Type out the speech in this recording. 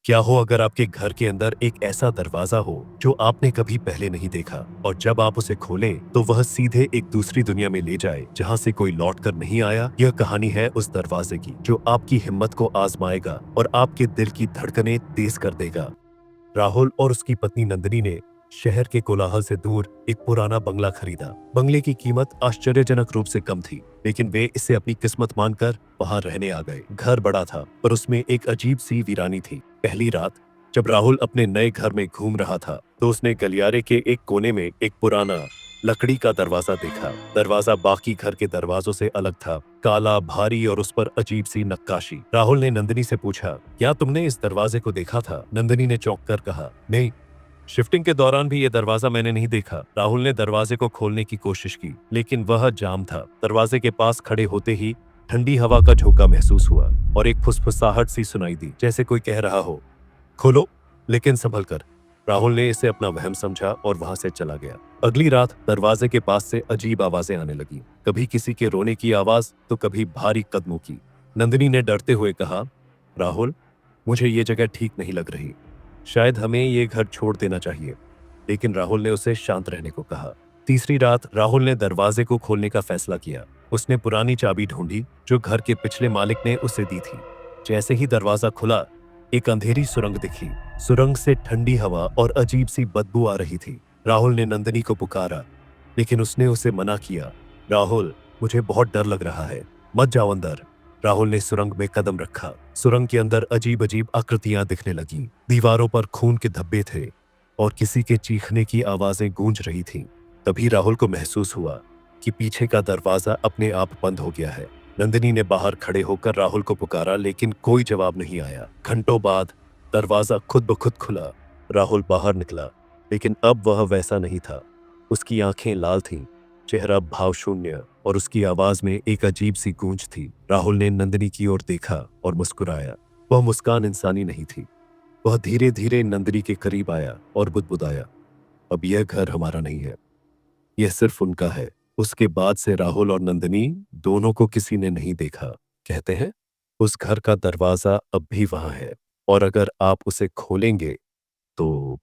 क्या हो अगर आपके घर के अंदर एक ऐसा दरवाजा हो जो आपने कभी पहले नहीं देखा और जब आप उसे खोलें तो वह सीधे एक दूसरी दुनिया में ले जाए जहां से कोई लौट कर नहीं आया। यह कहानी है उस दरवाजे की जो आपकी हिम्मत को आजमाएगा और आपके दिल की धड़कनें तेज कर देगा। राहुल और उसकी पत्नी नंदिनी ने शहर के कोलाहल से दूर एक पुराना बंगला खरीदा। बंगले की कीमत आश्चर्यजनक रूप से कम थी, लेकिन वे इसे अपनी किस्मत मानकर वहां रहने आ गए। घर बड़ा था पर उसमें एक अजीब सी वीरानी थी। पहली रात जब राहुल अपने नए घर में घूम रहा था तो उसने गलियारे के एक कोने में एक पुराना लकड़ी का दरवाजा देखा। दरवाजा बाकी घर के दरवाजों से अलग था, काला, भारी और उस पर अजीब सी नक्काशी। राहुल ने नंदिनी से पूछा, क्या तुमने इस दरवाजे को देखा था? नंदिनी ने चौंक कर कहा, नहीं, शिफ्टिंग के दौरान भी यह दरवाजा मैंने नहीं देखा। राहुल ने दरवाजे को खोलने की कोशिश की, लेकिन वह जाम था। दरवाजे के पास खड़े होते ही ठंडी हवा का झोंका महसूस हुआ और एक फुसफुसाहट सी सुनाई दी, जैसे कोई कह रहा हो, खोलो लेकिन संभल कर। राहुल ने इसे अपना वहम समझा और वहां से चला गया। अगली रात दरवाजे के पास से अजीब आवाजें आने लगी, कभी किसी के रोने की आवाज तो कभी भारी कदमों की। नंदिनी ने डरते हुए कहा, राहुल, मुझे ये जगह ठीक नहीं लग रही, शायद हमें ये घर छोड़ देना चाहिए। लेकिन राहुल ने उसे शांत रहने को कहा। तीसरी रात राहुल ने दरवाजे को खोलने का फैसला किया। उसने पुरानी चाबी ढूंढी जो घर के पिछले मालिक ने उसे दी थी। जैसे ही दरवाजा खुला, एक अंधेरी सुरंग दिखी। सुरंग से ठंडी हवा और अजीब सी बदबू आ रही थी। राहुल ने नंदिनी को पुकारा, लेकिन उसने उसे मना किया। राहुल, मुझे बहुत डर लग रहा है, मत जाओ अंदर। राहुल ने सुरंग में कदम रखा। सुरंग के अंदर अजीब अजीब आकृतियां दिखने लगीं। दीवारों पर खून के धब्बे थे और किसी के चीखने की आवाजें गूंज रही थीं। तभी राहुल को महसूस हुआ कि पीछे का दरवाजा अपने आप बंद हो गया है। नंदिनी ने बाहर खड़े होकर राहुल को पुकारा, लेकिन कोई जवाब नहीं आया। घंटों बाद दरवाजा खुद ब खुद खुला। राहुल बाहर निकला, लेकिन अब वह वैसा नहीं था। उसकी आंखें लाल थीं, चेहरा भावशून्य और उसकी आवाज में एक अजीब सी गूंज थी। राहुल ने नंदिनी की ओर देखा और मुस्कुराया। वह मुस्कान इंसानी नहीं थी। वह धीरे धीरे नंदिनी के करीब आया और बुदबुदाया, अब यह घर हमारा नहीं है, यह सिर्फ उनका है। उसके बाद से राहुल और नंदिनी दोनों को किसी ने नहीं देखा। कहते हैं उस घर का दरवाजा अब भी वहां है और अगर आप उसे खोलेंगे तो